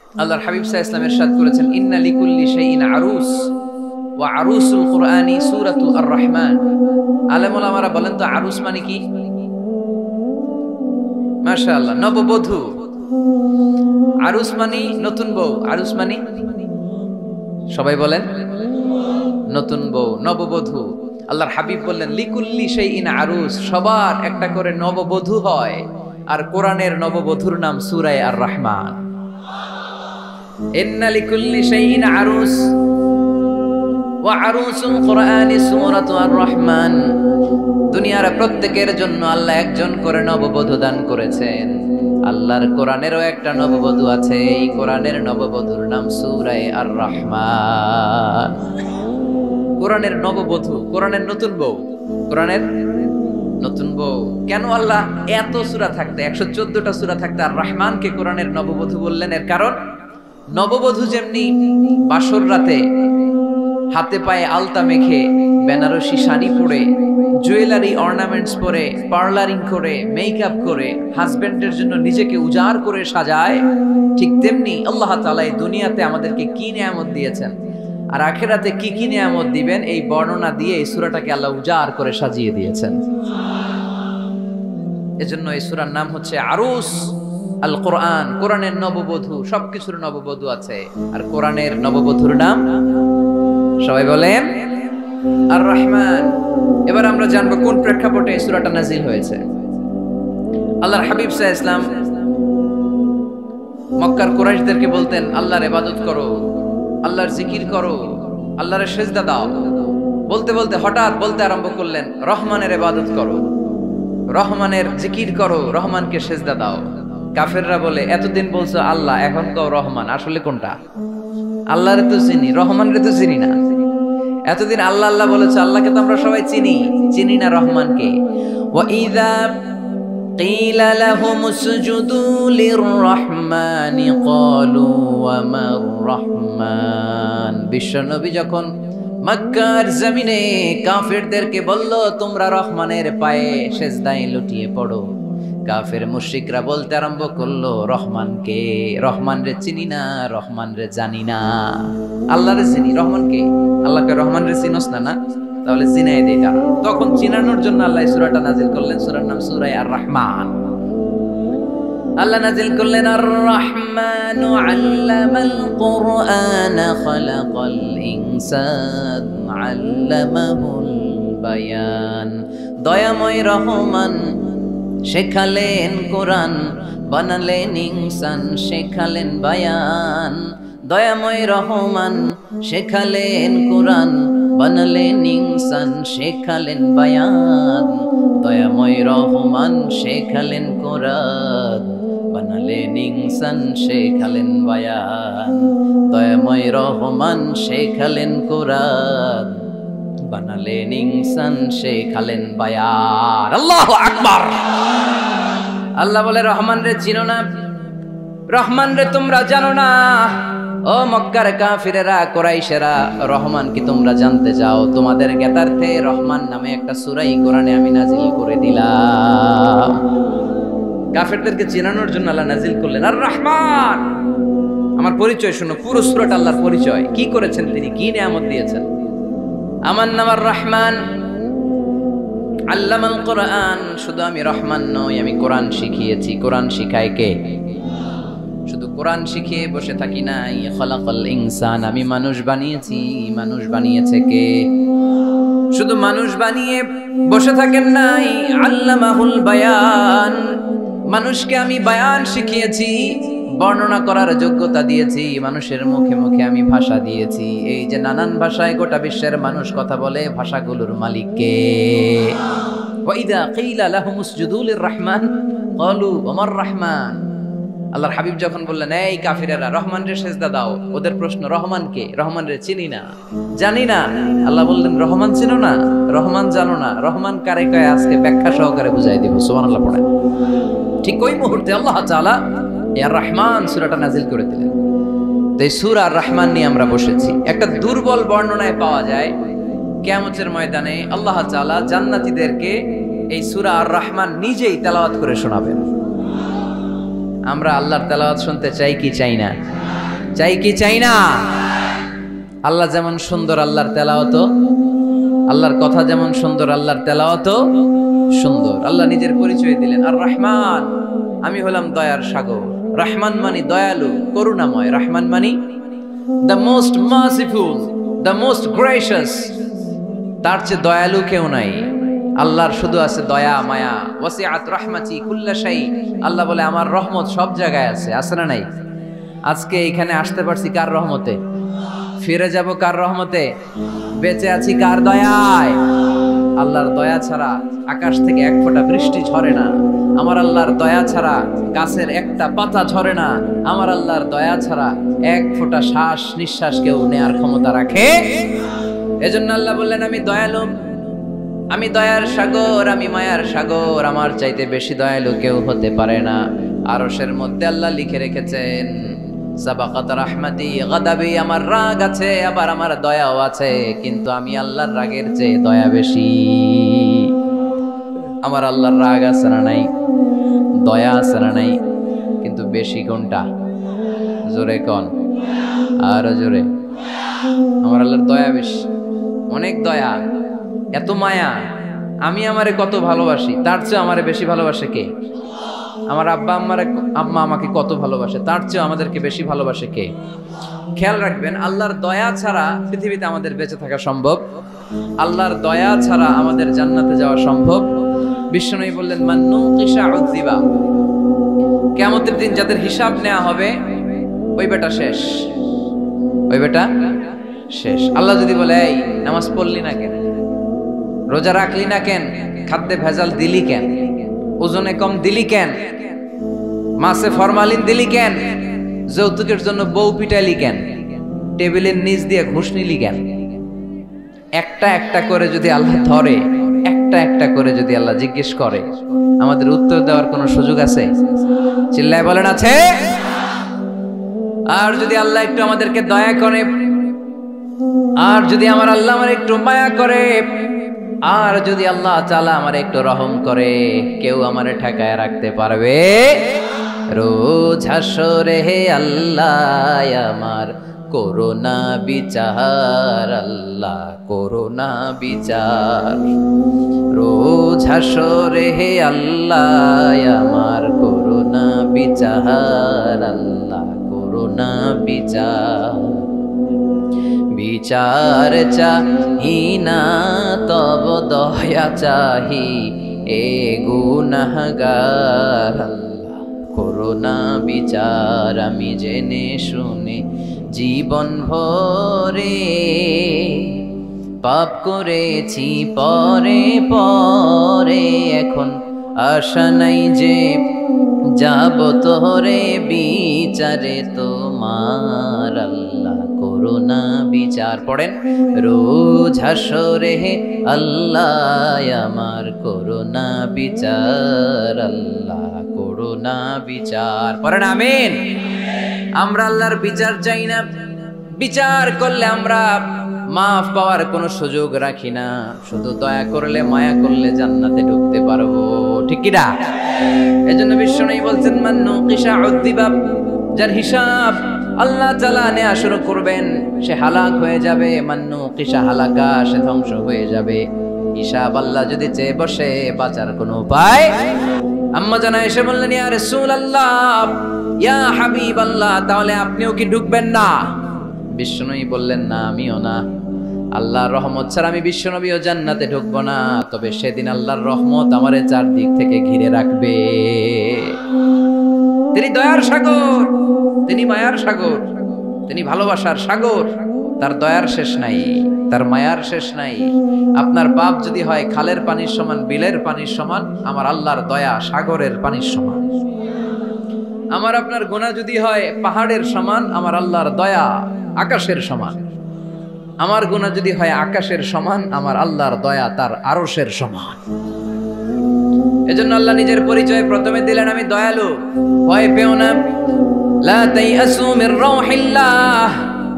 আল্লাহর হাবিব সাল্লাল্লাহু আলাইহি ওয়াসাল্লাম ইরশাদ করেছেন, ইন্না লিকুল্লি শাইইন আরুস ওয়া আরুসুল কুরআনি সূরাতু আর-রাহমান। আলেম ওলামারা বলেন তো আরুস মানে কি? মাশাআল্লাহ, নববধূ। আরুস মানে নতুন বউ, আরুস মানে সবাই বলেন নতুন বউ, নববধূ। আল্লাহর হাবিব বললেন লিকুল্লি শাইইন আরুস, সবার একটা করে নববধূ হয়। আর কোরআনের নববধূর নাম সূরা আর-রাহমান। ইন্না লিকুল্লি শাইইন আরুস ওয়া আরুসুল কুরআনি সূরাতু আর-রাহমান। দুনিয়ার প্রত্যেকের জন্য আল্লাহ একজন করে নববধূ দান করেছেন। আল্লাহর কোরআনেরও একটা নববধূ আছে, এই কোরআনের নববধূর নাম সূরা আর-রাহমান। কোরআনের নববধূ, কোরআনের নতুন বউ, কোরআনের নতুন বউ। কেন আল্লাহ এত সূরা থাকতে, 114টা সূরা থাকতে আর রহমানকে কোরআনের নববধূ বললেন? এর কারণ নববধূ যেমনি বাসর রাতে হাতে পায়ে আলতা মেখে, বেনারসি শাড়ি পরে, জুয়েলারি অর্নামেন্টস পরে, পার্লারিং করে, মেকআপ করে হাজবেন্ডের জন্য নিজেকে উজাড় করে সাজায়, ঠিক তেমনি আল্লাহ তাআলা এই দুনিয়াতে আমাদেরকে কি নিয়ামত দিয়েছেন আর আখিরাতে কি কি নিয়ামত দিবেন, এই বর্ণনা দিয়ে এই সূরাটাকে আল্লাহ উজাড় করে সাজিয়ে দিয়েছেন। এজন্য এই সূরার নাম হচ্ছে আরুস আল কোরআন, কোরআনের নববধূ। সবকিছুর নববধূ আছে, আর কোরআনের নববধূর নাম সবাই বলেন আর রহমান। এবার আমরা জানবো কোন প্রেক্ষাপটে এই সূরাটা নাজিল হয়েছে। আল্লাহর হাবিব সাল্লাল্লাহু আলাইহি ওয়াসাল্লাম মক্কার কুরাইশদেরকে বলতেন, আল্লাহর ইবাদত করো, আল্লাহর জিকির করো, আল্লাহর সেজদা দাও। বলতে বলতে হঠাৎ বলতে আরম্ভ করলেন, রহমানের ইবাদত করো, রহমানের জিকির করো, রহমানকে সেজদা দাও। কাফেররা বলে, এতদিন বলছো আল্লাহ, এখন কও রহমান, আসলে কোনটা? আল্লাহরে তো চিনি, রহমানরে তো চিনি না। এতদিন আল্লাহ আল্লাহ বলেছো, আল্লাহকে তো আমরা সবাই চিনি না রহমানকে। ওয়া ইযা قيل لهم اسجدوا للرحمن قالوا وما الرحمن। বিশ্বনবী যখন মক্কার জমিনে কাফেরদেরকে বলল, তোমরা রহমানের পায়ে সেজদায় লুটিয়ে পড়ো, কাফের মুশরিকরা বলতে আরম্ভ করলো, রহমানকে, রহমানরে চিনি না, রহমানরে জানি না। আল্লাহরে চিনি, রহমানকে, আল্লাহকে রহমানরে চিনোস না, না তাহলে চিনাই দেই তারা। তখন চিনানোর জন্য আল্লাহ এই সূরাটা নাজিল করলেন, সূরার নাম সূরা আর-রাহমান। আল্লাহ নাজিল করলেন, আর-রাহমানু আল্লামাল কুরআনা খালাকাল ইনসান আল্লামাহুল বায়ান। দয়াময় রহমান শেখালেন কোরআন, বানালেন ইনসান, শেখালেন বায়ান। দয়াময় রহমান শেখালেন কোরআন, বানালেন ইনসান, শেখালেন বায়ান। দয়াময় রহমান শেখালেন কোরআন, বানালেন ইনসান, শেখালেন বায়ান। দয়াময় রহমান শেখালেন কোরআন, বানালেন ইনসান, শেখালেন বায়ান। আল্লাহু আকবার। আল্লাহ বলে, রহমান রে চিনো না, রহমান রে তোমরা জানো না। ও মক্কার কাফিরেরা, কুরাইশেরা, রহমান কি তোমরা জানতে চাও? তোমাদের জ্ঞাতার্থে রহমান নামে একটা সূরাই কোরআনে আমি নাজিল করে দিলাম। কাফেরদেরকে চেনানোর জন্য আল্লাহ নাজিল করলেন আর রহমান। আমার পরিচয় শোনো, পুরো সূরাটা আল্লাহর পরিচয়, কি করেছেন তিনি, কি নিয়ামত দিয়েছেন। আমার নাম আর রহমান, আল্লামাল কোরআন। শুধু আমি রহমান নই, আমি কোরআন শিখিয়েছি। কোরআন শিখায় কে? শুধু কোরআন শিখিয়ে বসে থাকি নাই। খালাকাল ইনসান, আমি মানুষ বানিয়েছি। মানুষ বানিয়েছে কে? শুধু মানুষ বানিয়ে বসে থাকেন নাই, আল্লামাহুল বায়ান। মানুষকে আমি বায়ান শিখিয়েছি, বর্ণনা করার যোগ্যতা দিয়েছি। মানুষের মুখে মুখে আমি ভাষা দিয়েছি। এই যে নানান ভাষায় গোটা বিশ্বের মানুষ কথা বলে, ভাষাগুলোর মালিক কে? ওয়া ইযা কিলা লাহুম উসজুদু লির-রাহমান ক্বালু ওমার রাহমান। আল্লাহর হাবিব যখন বললেন, এই কাফিরেরা, রহমানরে সেজদা দাও, ওদের প্রশ্ন, রহমান কে? রহমানরে চিনি না, জানি না। আল্লাহ বললেন, রহমান চিনো না, রহমান জানো না, রহমান কারে কয় আজকে ব্যাখ্যা সহকারে বুঝাই দিব। সুবহানাল্লাহ পড়েন। ঠিক ওই মুহূর্তে আল্লাহ তাআলা আর রহমান সূরাটা নাজিল করে দিলেন। তো এই সূরা আর রহমান নিয়ে আমরা বসেছি। একটা দুর্বল বর্ণনায় পাওয়া যায়, কিয়ামতের ময়দানে আল্লাহ তাআলা জান্নাতীদেরকে এই সূরা আর রহমান নিজেই তেলাওয়াত করে শোনাবেন। আমরা আল্লাহর তেলাওয়াত শুনতে চাই কি চাই না? চাই কি চাই না? আল্লাহ যেমন সুন্দর, আল্লাহর তেলাওয়াতও, আল্লাহর কথা যেমন সুন্দর, আল্লাহর তেলাওয়াতও সুন্দর। আল্লাহ নিজের পরিচয় দিলেন, আর রহমান, আমি হলাম দয়ার সাগর। রহমান মানে দয়ালু, করুণাময়। রহমান মানে the most merciful, the most gracious. তার চেয়ে দয়ালু কেউ নাই। আল্লাহর শুধু আছে দয়া মায়া। ওয়াসিআত রাহমাতি কুল্লা শাই। আল্লাহ বলে আমার রহমত সব জায়গায় আছে। আছে না নাই? আজকে এখানে আসতে পারছি কার রহমতে? ফিরে যাব কার রহমতে? বেঁচে আছি কার দয়ায়? আল্লাহর দয়া ছাড়া আকাশ থেকে এক ফোঁটা বৃষ্টি ঝরে না। আমার আল্লাহর দয়া ছাড়া গাছের একটা পাতা ঝরে না। আমার আল্লাহর দয়া ছাড়া এক ফোঁটা শ্বাস নিঃশ্বাস কেউ নেয়ার ক্ষমতা রাখে। এজন্য আল্লাহ বললেন, আমি দয়ালু, আমি দয়ার সাগর, আমি মায়ার সাগর। আমার চাইতে বেশি দয়ালু কেউ হতে পারে না। আরশের মধ্যে আল্লাহ লিখে রেখেছেন, সাবাকাত রাহমাতি গাদাবি, আমার রাগ আছে আবার আমার দয়াও আছে, কিন্তু আমি আল্লাহর রাগের চেয়ে দয়া বেশি। আমার আল্লাহর রাগ আছে না নাই? দয়া আছে না নাই? কিন্তু বেশি কোনটা? জোরে কোন, আরো জোরে। আমার আল্লাহর দয়া বেশি, অনেক দয়া, এত মায়া। আমি আমারে কত ভালোবাসি, তার চেয়ে আমারে বেশি ভালোবাসে কে? আমার আম্মা আমাকে কত ভালোবাসে, তার চেয়ে আমাদেরকে বেশি ভালোবাসে কে? খেয়াল রাখবেন, আল্লাহর দয়া ছাড়া পৃথিবীতে আমাদের বেঁচে থাকা সম্ভব। আল্লাহর দয়া ছাড়া আমাদের জান্নাতে যাওয়া সম্ভব। বিশ্বনবী বললেন, মান নুকিশা উযিবা। কিয়ামতের দিন যাদের হিসাব নেওয়া হবে, ওই বেটা শেষ, ওই বেটা শেষ। আল্লাহ যদি বলে, এই নামাজ পড়লি না কেন, রোজা রাখলি না কেন, খাদ্যে ভেজাল দিলি কেন, ওজনে কম দিলি কেন, মাছে ফরমালিন দিলি কেন, যৌতুকের জন্য বউ পিটাইলি কেন, টেবিলের নিচ দিয়ে ঘুষ নিলি কেন, একটা একটা করে যদি আল্লাহ ধরে, একটা একটা করে যদি আল্লাহ জিজ্ঞেস করে, আমাদের উত্তর দেওয়ার কোনো সুযোগ আছে? চিল্লায় বলেন আছে? আর যদি আল্লাহ একটু আমাদেরকে দয়া করে, আর যদি আমার আল্লাহ আমার একটু মায়া করে, আর যদি আল্লাহ তাআলা আমার একটু রহম করে, কেউ আমারে ঠেকায় রাখতে পারবে? রোজ হাসরে হে আল্লাহ আমার করোনা বিচার, আল্লাহ করোনা বিচার। রোজ হাসরে হে আল্লাহ আমার করোনা বিচার, আল্লাহ করোনা বিচার। বিচার চাহি না তব দয়া চাহি, এ গুনাহগার, আল্লাহ করোনা বিচার। আমি জেনে শুনে জীবন ভরে পাপ করেছি পরে পরে, এখন আশা নাই যে যাব তোরে বিচারে তোমার, আল্লাহ করোনা বিচার। পড়েন, রোজ হাসরে হে আল্লাহ আমার করোনা বিচার, আল্লাহ করোনা বিচার। পড়েন আমিন। আমরা আল্লাহর বিচার চাই না। বিচার করলে আমরা মাফ পাওয়ার কোনো সুযোগ রাখি না। শুধু দয়া করলে, মায়া করলে জান্নাতে ঢুকতে পারবো, ঠিক কি না? এজন্য বিশ্বনবী বলছেন, মান নুকিশা উযিবা। যার হিসাব আল্লাহ তাআলা নেওয়া শুরু করবেন, সে হালাক হয়ে যাবে। মান নুকিশা হালাকা, সে ধ্বংস হয়ে যাবে। হিসাব আল্লাহ যদি চেয়ে বসে, বাঁচার কোনো উপায়। আম্মা জানা এসে বললেন, ইয়া রাসূলুল্লাহ, ইয়া হাবিবাল্লাহ, তাহলে আপনিও কি ঢুকবেন না? বিশ্বনবী বললেন, না, আমিও না। আল্লাহর রহমত ছাড়া আমি বিশ্বনবীও জান্নাতে ঢুকবো না। তবে সেদিন আল্লাহর রহমত আমারে চারদিক থেকে ঘিরে রাখবে। তিনি দয়ার সাগর, তিনি মায়ার সাগর, তিনি ভালোবাসার সাগর। তার দয়ার শেষ নাই, তার মায়ার শেষ নাই। আপনার পাপ যদি হয় খালের পানির সমান, বিলের পানির সমান, আমার আল্লাহর দয়া সাগরের পানির সমান। আমার আপনার গুনাহ যদি হয় পাহাড়ের সমান, আমার আল্লাহর দয়া আকাশের সমান। আমার গুনাহ যদি হয় আকাশের সমান, আমার আল্লাহর দয়া তার আরশের সমান। এজন্য আল্লাহ নিজের পরিচয় প্রথমে দিলেন, আমি দয়ালু, ভয় পেও না। লা তাইয়াসু মির রাউহিল্লাহ,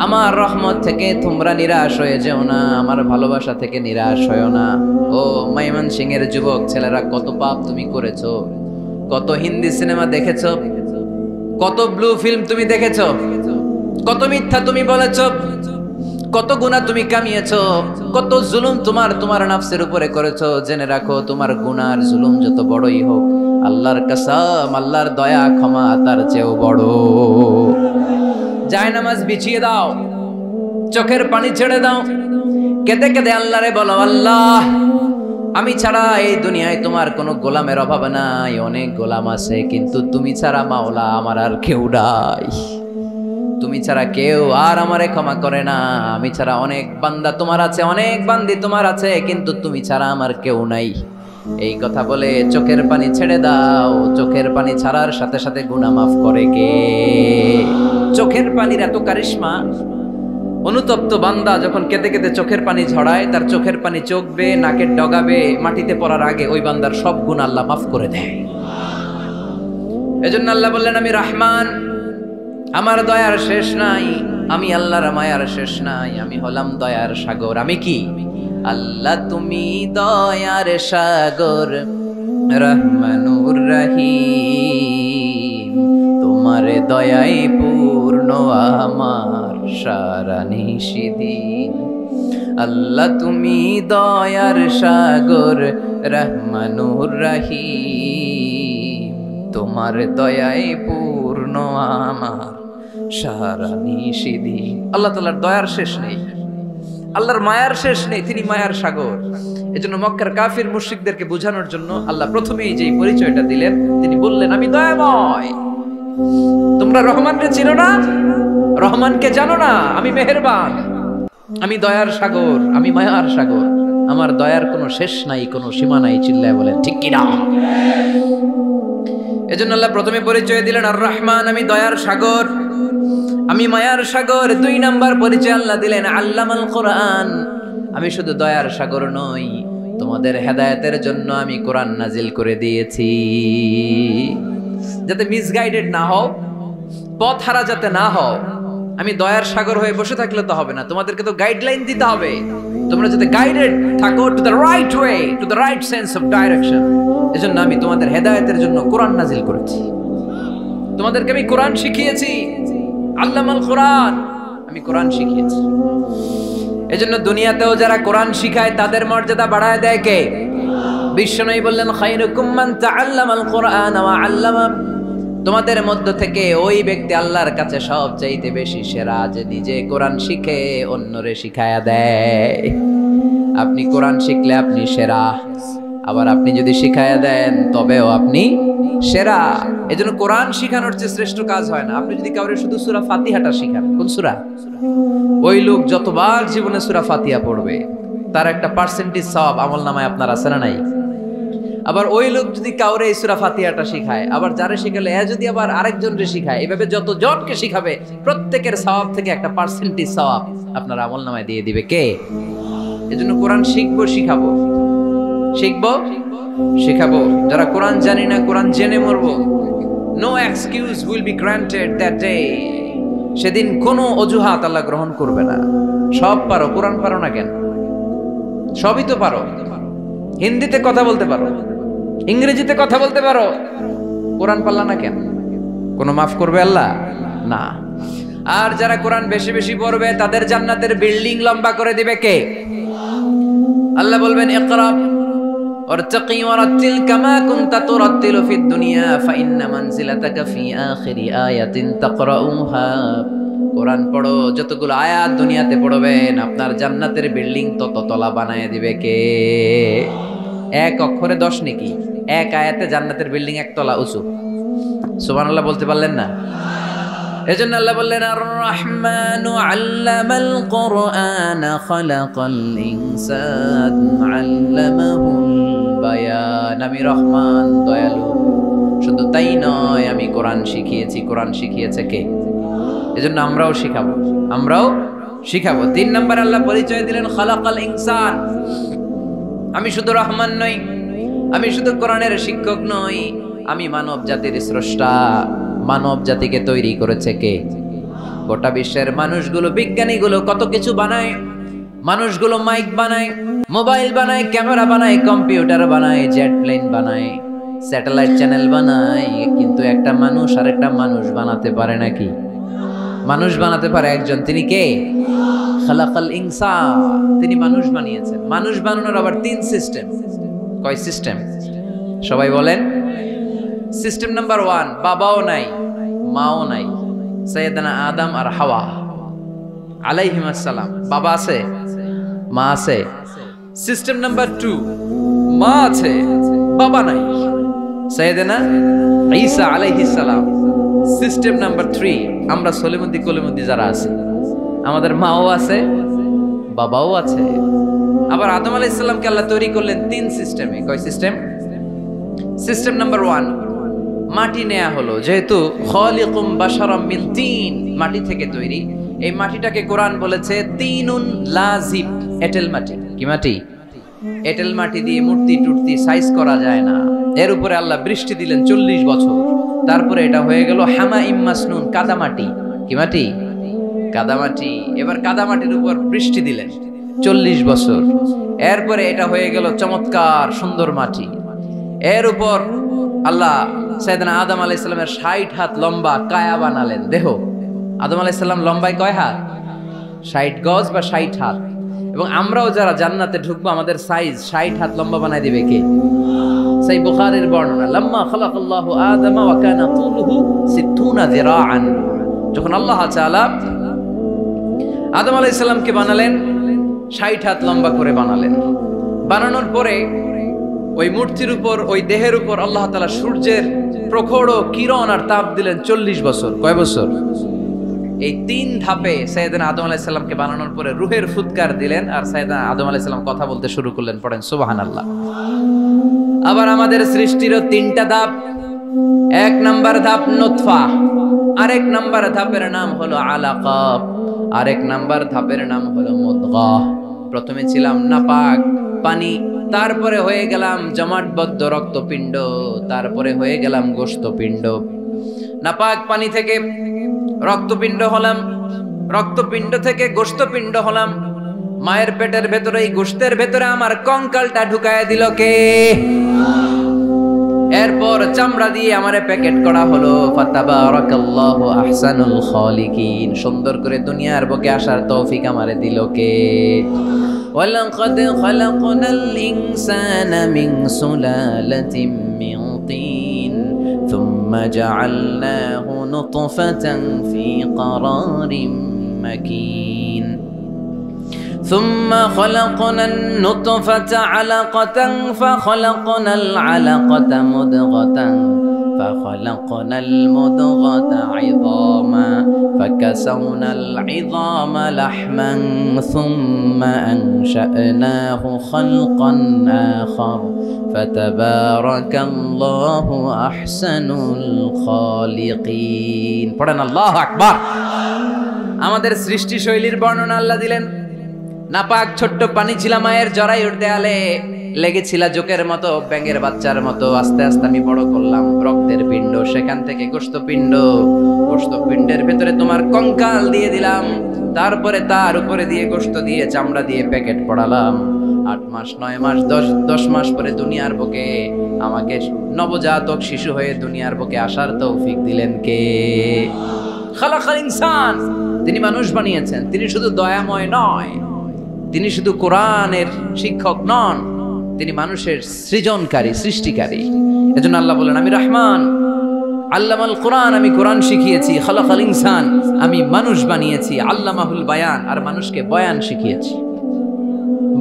আমার রহমত থেকে তোমরা নিরাশ হয়ে যেও না, আমার ভালোবাসা থেকে নিরাশ হয়ো না। ও ময়মনসিংহের যুবক ছেলেরা, কত পাপ তুমি করেছো, কত হিন্দি সিনেমা দেখেছো, কত ব্লু ফিল্ম তুমি দেখেছো, কত মিথ্যা তুমি বলেছো, কত গুনাহ তুমি কামিয়েছো, কত জুলুম তোমার নাফসের উপরে করেছো। জেনে রাখো তোমার গুনার জুলুম যত বড়ই হোক, আল্লাহর কসম, আল্লাহর দয়া ক্ষমা তার চেয়েও বড়। জায়নামাজ বিছিয়ে দাও, চোখের পানি ছেড়ে দাও, কেঁদে কেঁদে আল্লাহরে বলো, আল্লাহ আমি ছাড়া এই দুনিয়ায় তোমার কোনো গোলামের অভাব নাই, অনেক গোলাম আছে, কিন্তু তুমি ছাড়া মাওলা আমার আর কেউ নাই। তুমি ছাড়া কেউ আর আমারে ক্ষমা করে না। আমি ছাড়া অনেক বান্দা তোমার আছে, অনেক বান্দি তোমার আছে, কিন্তু তুমি ছাড়া আমার কেউ নাই। এই কথা বলে চোখের পানি ছেড়ে দাও। চোখের পানি ছাড়ার সাথে সাথে গুনাহ মাফ করে কে? চোখের পানির এত কারিশমা। অনুতপ্ত বান্দা যখন কেঁদে কেঁদে চোখের পানি ঝরায়, তার চোখের পানি চোখ বেয়ে নাকের ডগাবে মাটিতে পড়ার আগে ওই বান্দার সব গুনাহ আল্লাহ মাফ করে দেয়। এজন্য আল্লাহ বললেন, আমি রহমান, আমার দয়ার শেষ নাই, আমি আল্লাহর মায়ার শেষ নাই, আমি হলাম দয়ার সাগর। আমি কি? আল্লাহ তুমি দয়ার সাগর, রহমানুর রহিম, তোমার দয়াই পূর্ণ আমার সারা নিশিদিন। আল্লাহ তুমি দয়ার সাগর, রহমানুর রহিম, তোমার দয়াই পূর্ণ আমার সারা নিশিদিন। আল্লাহ তাআলার দয়ার শেষ নেই, আল্লাহর মায়ার শেষ নেই, তিনি মায়ার সাগর। এজন্য মক্কার কাফির মুশরিকদেরকে বোঝানোর জন্য আল্লাহ প্রথমেই যে পরিচয়টা দিলেন, তিনি বললেন, আমি দয়াময়। তোমরা রহমানকে চিনো না, রহমানকে জানো না, আমি মেহেরবান, আমি দয়ার সাগর, আমি মায়ার সাগর, আমার দয়ার কোনো শেষ নাই, কোনো সীমা নাই। চিল্লায় বলেন ঠিক কিনা? এজন্য আল্লাহ প্রথমে পরিচয় দিলেন আর রহমান, আমি দয়ার সাগর, আমি মায়ার সাগর। 2 নাম্বার পরিচয় আল্লাহ দিলেন আল্লামাল কোরআন, আমি শুধু দয়ার সাগর নই, তোমাদের হেদায়েতের জন্য আমি কোরআন নাজিল করে দিয়েছি, যাতে মিসগাইডেড না হও, পথ হারা যাতে না হও। আমি দয়ার সাগর হয়ে বসে থাকলে তো হবে না, তোমাদেরকে তো গাইডলাইন দিতে হবে, তোমরা যাতে গাইডেড থাকো to the right way, to the right sense of direction. এজন্য আমি তোমাদের হেদায়েতের জন্য কোরআন নাজিল করেছি, তোমাদেরকে আমি কোরআন শিখিয়েছি। আল্লামাল কোরআন, আমি কোরআন শিখিয়েছি। এজন্য দুনিয়াতেও যারা কোরআন শিখায় তাদের মর্যাদা বাড়ায় দেয় কে? বিশ্বনবী বললেন, খায়রুকুম মান তাআল্লামাল কোরআন ওয়া আল্লামা, তোমাদের মধ্য থেকে ওই ব্যক্তি আল্লাহর কাছে সবচাইতে বেশি সেরা, যে নিজে কোরআন শিখে অন্যরে শিখায়া দেয়। আপনি কোরআন শিখলে আপনি সেরা, আবার আপনি যদি শিখায়া দেন তবেও আপনি সেরা। এজন্য কোরআন শিখানোর চেয়ে শ্রেষ্ঠ কাজ হয় না। আপনি যদি কাউরে শুধু সূরা ফাতিহাটা শিখান, কোন সূরা? ওই লোক যতবার জীবনে সূরা ফাতিহা পড়বে তার একটা পার্সেন্টেজ সওয়াব আমলনামায় আপনার আছে না নাই? আবার ওই লোক যদি কাউরে এই সূরা ফাতিহাটা শিখায়, আবার যারে শিখালে এ যদি আবার আরেকজনকে শিখায়, এভাবে যত জনকে শিখাবে প্রত্যেকের সওয়াব থেকে একটা পার্সেন্টেজ সওয়াব আপনার আমলনামায় দিয়ে দিবে কে? এজন্য কোরআন শিখবো, শিখাবো, শিখবো, শিখাবো। যারা কোরআন জানি না, কোরআন জেনে মরবো। No excuse will be granted that day. সেদিন কোনো অজুহাত আল্লাহ গ্রহণ করবে না। সব পারো, কোরআন পারো না কেন? সবই তো পারো। হিন্দিতে কথা বলতে পারো, ইংরেজিতে কথা বলতে পারো, কোরআন পারলা না কেন? কোনো মাফ করবে আল্লাহ? না। আর যারা কোরআন বেশি বেশি পড়বে তাদের জান্নাতের বিল্ডিং লম্বা করে দিবে কে? আল্লাহ বলবেন, ইকরা ওয়ারতাকি ওয়ারাতিল কামা কুনতা তুরাতিলু ফিদ দুনিয়া ফাইন্না মানজিলাতাকা ফি আখিরি আয়াতিন তাকরাউহা। কোরআন পড়ো, যতগুলো আয়াত দুনিয়াতে পড়বেন আপনার জান্নাতের বিল্ডিং তত তলা বানায় দিবে কে? এক অক্ষরে 10 নেকি, এক আয়াতে জান্নাতের বিল্ডিং 1 তলা উঁচু। সুবহানাল্লাহ বলতে পারলেন না? এজন্য আল্লাহ বললেন, আর রহমানু আল্লামাল কোরআন খালাকাল ইনসান আল্লামাহুল বায়ান। আমি রহমান, দয়ালু। শুধু তাই নয়, আমি কোরআন শিখিয়েছি। কোরআন শিখিয়েছে কে? এজন্য আমরাও শিখাবো, আমরাও শিখাবো। 3 নাম্বার আল্লাহ পরিচয় দিলেন খালাকাল ইনসান। আমি শুধু রহমান নই, আমি শুধু কোরআনের শিক্ষক নই, আমি মানব জাতির স্রষ্টা। মানব জাতিকে তৈরি করেছে কে? গোটা বিশ্বের মানুষগুলো, বিজ্ঞানীগুলো কত কিছু বানায়। মানুষগুলো মাইক বানায়, মোবাইল বানায়, ক্যামেরা বানায়, কম্পিউটার বানায়, জেট প্লেন বানায়। স্যাটেলাইট চ্যানেল বানায়, কিন্তু একটা মানুষ আর একটা মানুষ বানাতে পারে নাকি? মানুষ বানাতে পারে একজন, তিনি কে? খালাকাল ইনসান, তিনি মানুষ বানিয়েছেন। মানুষ বানানোর আবার 3 সিস্টেম। কয় সিস্টেম? সবাই বলেন। সিস্টেম নাম্বার 1, বাবাও নাই মাও নাই, সাইয়েদানা আদম আর হাওয়া আলাইহিমুস সালাম। বাবা আছে, মা আছে। সিস্টেম নাম্বার 2, মা আছে বাবা নাই, সাইয়েদানা ঈসা আলাইহিস সালাম। সিস্টেম নাম্বার 3, আমরা সলিমুদ্দি কলিমুদ্দি যারা আছি, আমাদের মাও আছে বাবাও আছে। আবার আদম আলাইহিস সালামকে আল্লাহ তৈরি করলেন 3 সিস্টেমে। কয় সিস্টেম? সিস্টেম নাম্বার 1, মাটি নেয়া হলো, যেহেতু খালিকুম বাশারাম মিন তিন, মাটি থেকে তৈরি। এই মাটিটাকে কোরআন বলেছে তিনুন লাজিব, এঁটেল মাটি। কি মাটি? এঁটেল মাটি দিয়ে মূর্তি টুর্তি সাইজ করা যায় না। এর উপরে আল্লাহ বৃষ্টি দিলেন 40 বছর, তারপরে এটা হয়ে গেল হামাইম মাসনুন, কাদামাটি। কি মাটি? কাদামাটি। এবার কাদামাটির উপর বৃষ্টি দিলেন 40 বছর, এরপরে এটা হয়ে গেল চমৎকার সুন্দর মাটি। এর উপর আল্লাহ সাইয়েদনা আদম আলাইহিস সালামের 60 হাত লম্বা কায়া বানালেন, দেহ। আদম আলাইহিস সালাম লম্বায় কয় হাত? 60 গজ বা 60 হাত। এবং আমরাও যারা জান্নাতে ঢুকবো, আমাদের সাইজ 60 হাত লম্বা বানায় দিবে কে? সেই বুখারীর বর্ণনা, লাম্মা খালাকাল্লাহু আদম ওয়া কানা তুলুহু 60 যিরাআন। যখন আল্লাহ তাআলা আদম আলাইহিস সালামকে বানালেন, 60 হাত লম্বা করে বানালেন। বানানোর পরে ওই মূর্তির উপর, ওই দেহের উপর আল্লাহ তাআলা সূর্যের প্রখর কিরণ আর তাপ দিলেন 40 বছর। কয় বছর? এই 3 ধাপে সাইয়েদনা আদম আলাইহিস সালামকে বানানোর পরে রূহের ফুৎকার দিলেন, আর সাইয়েদনা আদম আলাইহিস সালাম কথা বলতে শুরু করলেন। পড়েন সুবহানাল্লাহ। আবার আমাদের সৃষ্টিরও 3টা ধাপ। 1 নাম্বার ধাপ নুতফা, আরেক নাম্বার ধাপের নাম হলো আলাকা, আরেক নাম্বার ধাপের নাম হলো মুদগা। প্রথমে ছিলাম নাপাক পানি, তারপরে হয়ে গেলাম জমাটবদ্ধ রক্তপিণ্ড, তারপরে হয়ে গেলাম গোশতপিণ্ড। নাপাক পানি থেকে রক্তপিণ্ড হলাম, রক্তপিণ্ড থেকে গোশতপিণ্ড হলাম। মায়ের পেটের ভেতরে, এই গোশতের ভেতরে আমার কঙ্কালটা ঢুকায় দিল কে? এরপর চামড়া দিয়ে আমারে প্যাকেট করা হলো। ফাতাবারাকাল্লাহু আহসানুল খালিকিন। সুন্দর করে দুনিয়ার বুকে আসার তৌফিক আমারে দিল কে? ওয়ালাকাদ খালাকনাল ইনসানা মিন সুলালাতিন মিন তিন থুম্মা জাআলনাহু নুতফাতান ফি ক্বারারিন মাকিন ثم خلقنا النطفة علقة فخلقنا العلقة مضغة فخلقنا المضغة عظاما فكسونا العظام لحما ثم أنشأناه خلقا آخر فتبارك الله أحسن الخالقين. পড়েন আল্লাহু আকবার। আমাদের সৃষ্টি শৈলীর বর্ণনা আল্লাহ দিলেন। নাপাক ছোট্ট পানি ছিল মায়ের জরায়ুর দেয়ালে, লেগেছিল জোকের মতো, ব্যাঙের বাচ্চার মতো। আস্তে আস্তে আমি বড় করলাম রক্তের পিণ্ড, সেখান থেকে গোশতপিণ্ড, গোশতপিণ্ডের ভেতরে তোমার কঙ্কাল দিয়ে দিলাম, তারপরে তার উপরে দিয়ে গোশত দিয়ে চামড়া দিয়ে প্যাকেট পড়ালাম। 8 মাস 9 মাস 10 মাস পরে দুনিয়ার বুকে আমাকে নবজাতক শিশু হয়ে দুনিয়ার বুকে আসার তৌফিক দিলেন কে? খালাকাল ইনসান। তিনি মানুষ বানিয়েছেন। তিনি শুধু দয়াময় নয়, তিনি শুধু কোরআনের শিক্ষক নন, তিনি মানুষের সৃজনকারী, সৃষ্টিকারী। এজন্য আল্লাহ বলেন, আমি রহমান, আল্লামাল কোরআন, আমি কোরআন শিখিয়েছি। খালাকাল ইনসান, আমি মানুষ বানিয়েছি। আল্লামাহুল বায়ান, আর মানুষকে বয়ান শিখিয়েছি।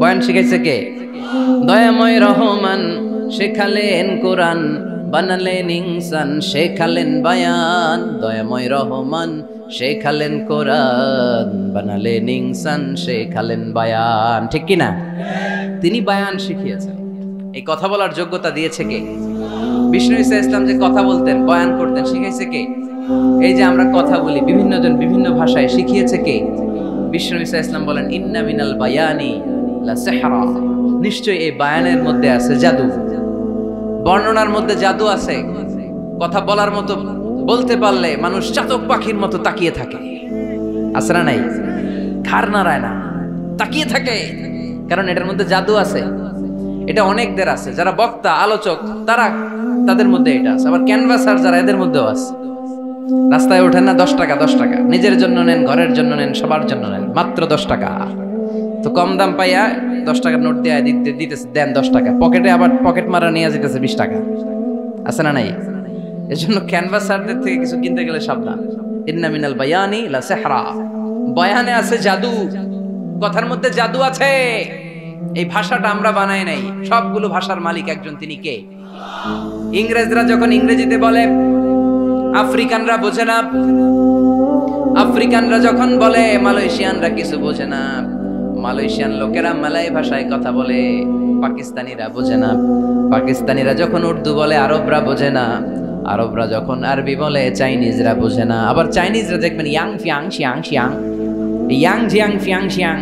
বয়ান শিখাইছে কে? দয়াময় রহমান শেখালেন কোরআন, বানালেন ইনসান, শেখালেন বায়ান। দয়াময় রহমান শেখালেন কোরআন, বানালেন ইনসান, শেখালেন বায়ান। ঠিক কি না? তিনি বায়ান শিখিয়েছেন। এই কথা বলার যোগ্যতা দিয়েছে কে? বিষ্ণু ঈসা ইসলাম যে কথা বলতেন, বয়ান করতেন, শিখাইছে কে? এই যে আমরা কথা বলি, বিভিন্ন জন বিভিন্ন ভাষায়, শিখিয়েছে কে? বিষ্ণু ঈসা ইসলাম বলেন, ইন্না মিনাল বায়ানি লা সিহরা। নিশ্চয়ই এই বায়ানের মধ্যে আছে জাদু, বর্ণনার মধ্যে জাদু আছে। কথা বলার মতো, বলতে পারলে মানুষ চাতক পাখির মতো তাকিয়ে থাকে। আছে না নাই? ঘাড় নাড়ায় না, তাকিয়ে থাকে, কারণ এটার মধ্যে জাদু আছে। এটা অনেকদের আছে, যারা বক্তা, আলোচক, তাদের মধ্যে এটা আছে। আবার ক্যানভাসার যারা, এদের মধ্যেও আছে। রাস্তায় ওঠেন না, 10 টাকা 10 টাকা, নিজের জন্য নেন, ঘরের জন্য নেন, সবার জন্য নেন, মাত্র 10 টাকা। তো কম দাম পাইয়া 10 টাকার নোট দিয়ে দিতেছে, দেন 10 টাকা, পকেটে আবার পকেট মারা নিয়ে যেতেছে 20 টাকা। আছে না নাই? এর জন্য ক্যানভাসারদের থেকে কিছু কিনতে গেলে সাবধান। ইন্না মিনাল বায়ানি লা সিহরা, বয়ানে আছে জাদু, কথার মধ্যে জাদু আছে। এই ভাষাটা আমরা বানাই নাই, সবগুলো ভাষার মালিক একজন, তিনি কে? ইংরেজরা যখন ইংরেজিতে বলে আফ্রিকানরা বোঝে না, আফ্রিকানরা যখন বলে মালয়েশিয়ানরা কিছু বোঝে না, মালয়েশিয়ান লোকেরা মালয় ভাষায় কথা বলে, পাকিস্তানিরা বোঝে না, পাকিস্তানিরা যখন উর্দু বলে আরবরা বোঝে না, আরবরা যখন আরবি বলে চাইনিজরা বোঝে না। আবার চাইনিজরা দেখবেন ইয়াং ফিয়াং শিয়াং শিয়াং, ইয়াং জিয়াং ফিয়াং শিয়াং,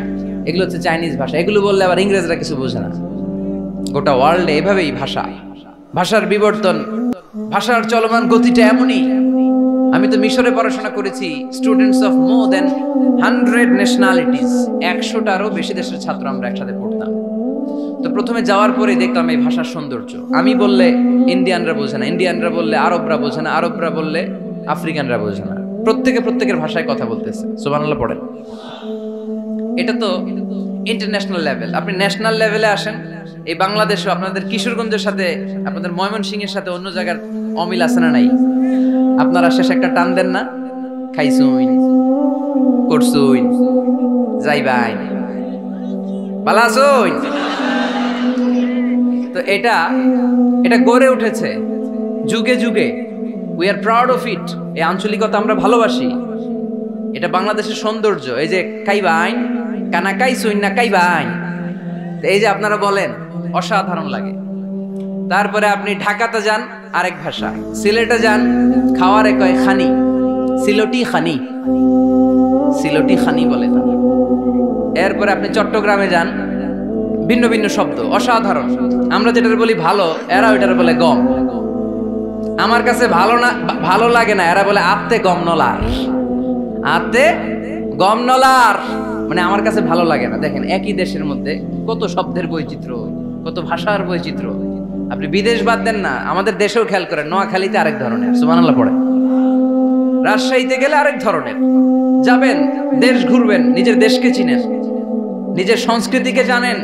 এগুলো হচ্ছে চাইনিজ ভাষা। এগুলো বললে আবার ইংরেজরা কিছু বোঝে না। গোটা ওয়ার্ল্ডে এভাবেই ভাষা, ভাষার বিবর্তন, ভাষার চলমান গতিটা এমনই। আমি তো মিশরে পড়াশোনা করেছি, students of more than 100 nationalities, 100টারও বেশি দেশের ছাত্র আমরা একসাথে পড়তাম। তো প্রথমে যাওয়ার পরে দেখলাম এই ভাষার সৌন্দর্য। আমি বললে ইন্ডিয়ানরা বোঝে না, ইন্ডিয়ানরা বললে আরবরা বোঝে না, আরবরা বললে আফ্রিকানরা বোঝে না, প্রত্যেকে প্রত্যেকের ভাষায় কথা বলতেছে। সুবহানাল্লাহ পড়েন। এটা তো ইন্টারন্যাশনাল লেভেল। আপনি ন্যাশনাল লেভেলে আসেন, এই বাংলাদেশও আপনাদের কিশোরগঞ্জের সাথে, আপনাদের ময়মনসিংহের সাথে অন্য জায়গার অমিল আছে না নাই? আপনারা শেষে একটা টান দেন না, খাইছুইন, করছুইন, যাইবাইন, বালাসুইন। তো এটা গড়ে উঠেছে যুগে যুগে। We are proud of it. এই আঞ্চলিকতা আমরা ভালোবাসি, এটা বাংলাদেশের সৌন্দর্য। এই যে কাইবাইন, কানা কাইছুইন না কাইবাইন, এই যে আপনারা বলেন, অসাধারণ লাগে। তারপরে আপনি ঢাকাতে যান, আরেক ভাষা। সিলেটে যান, খাওয়ারে কয় খানি, সিলটি খানি, সিলটি খানি বলে তারা। এরপরে আপনি চট্টগ্রামে যান, ভিন্ন ভিন্ন শব্দ, অসাধারণ। আমরা যেটার বলি ভালো, এরা ওইটার বলে গম। আমার কাছে ভালো না, ভালো লাগে না, এরা বলে আত্তে গম নলার, আত্তে গম নলার, মানে আমার কাছে ভালো লাগে না। দেখেন, একই দেশের মধ্যে কত শব্দের বৈচিত্র্য, কত ভাষার বৈচিত্র্য। আপনি বিদেশ বাদ দেন না, আমাদের দেশেও খেয়াল করেন, নোয়াখালীতে আরেক ধরনের, সুবহানাল্লাহ পড়ে, রাজশাহীতে গেলে আরেক ধরনের। যাবেন, দেশ ঘুরবেন, নিজের দেশকে চিনেন, নিজের সংস্কৃতিকে জানেন,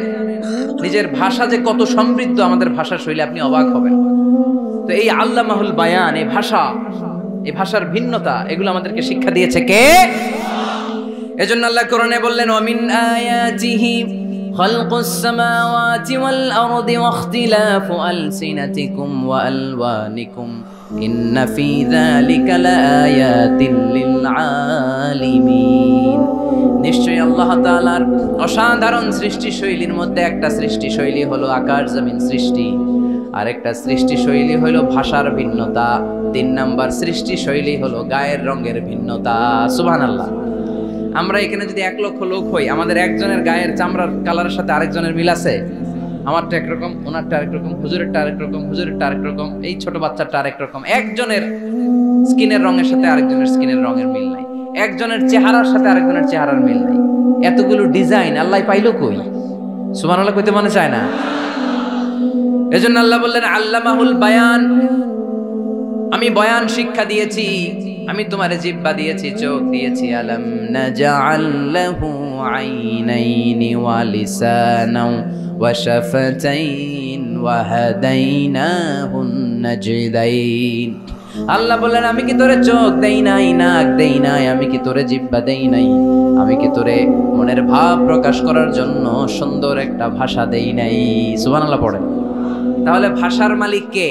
নিজের ভাষা যে কত সমৃদ্ধ, আমাদের ভাষা শৈলী, আপনি অবাক হবেন। তো এই আল্লামাহুল বায়ান, এই ভাষা, এই ভাষার ভিন্নতা, এগুলো আমাদেরকে শিক্ষা দিয়েছে কে? এজন্য আল্লাহ কোরআনে বললেন, ওয়ামিন আয়াতিহি খালকুস সামাওয়াতি ওয়াল আরদি ওয়াখতিলাফু আলসিনাতিকুম ওয়া আলওয়ানিকুম ইন্না ফি যালিকা লাআয়াতিন লিল আলিমিন। নিশ্চয়ই আল্লাহ তাআলার অসাধারণ সৃষ্টি শৈলীর মধ্যে একটা সৃষ্টি শৈলী হলো আকাশ জমিন সৃষ্টি, আর একটা সৃষ্টি শৈলী হলো ভাষার ভিন্নতা, 3 নাম্বার সৃষ্টি শৈলী হলো গায়ের রঙের ভিন্নতা। সুবহানাল্লাহ। আমরা এখানে যদি 1 লক্ষ লোক হই, আমাদের একজনের গায়ের চামড়ার কালারের সাথে আরেকজনের মিল আছে? আমারটা একরকম, ওনারটা আরেক রকম, হুজুরেরটা আরেক রকম, হুজুরেরটা আরেক রকম, এই ছোট বাচ্চাটা আরেক রকম। একজনের স্কিনের রঙের সাথে আরেকজনের স্কিনের রঙের মিল নাই, একজনের চেহারার সাথে আরেকজনের চেহারার মিল নাই। এতগুলো ডিজাইন আল্লাহ পাইলো কই? সুবহানাল্লাহ কইতে মনে চায় না? এজন্য আল্লাহ বললেন আল্লামাহুল বায়ান, আমি বয়ান শিক্ষা দিয়েছি, আমি তোমারে জিহ্বা দিয়েছি, চোখ দিয়েছি। আলাম নাজআল লাহু আইনাইনি ওয়া লিসানাও ওয়া শাফাতাইন ওয়া হাদাইনাহুন নাজদাইন। আল্লাহ বললেন, আমি কি তোরে চোখ দেই নাই, নাক দেই নাই, আমি কি তোরে জিহ্বা দেই নাই, আমি কি তোরে মনের ভাব প্রকাশ করার জন্য সুন্দর একটা ভাষা দেই নাই? সুবহানাল্লাহ পড়ে। তাহলে ভাষার মালিক কে?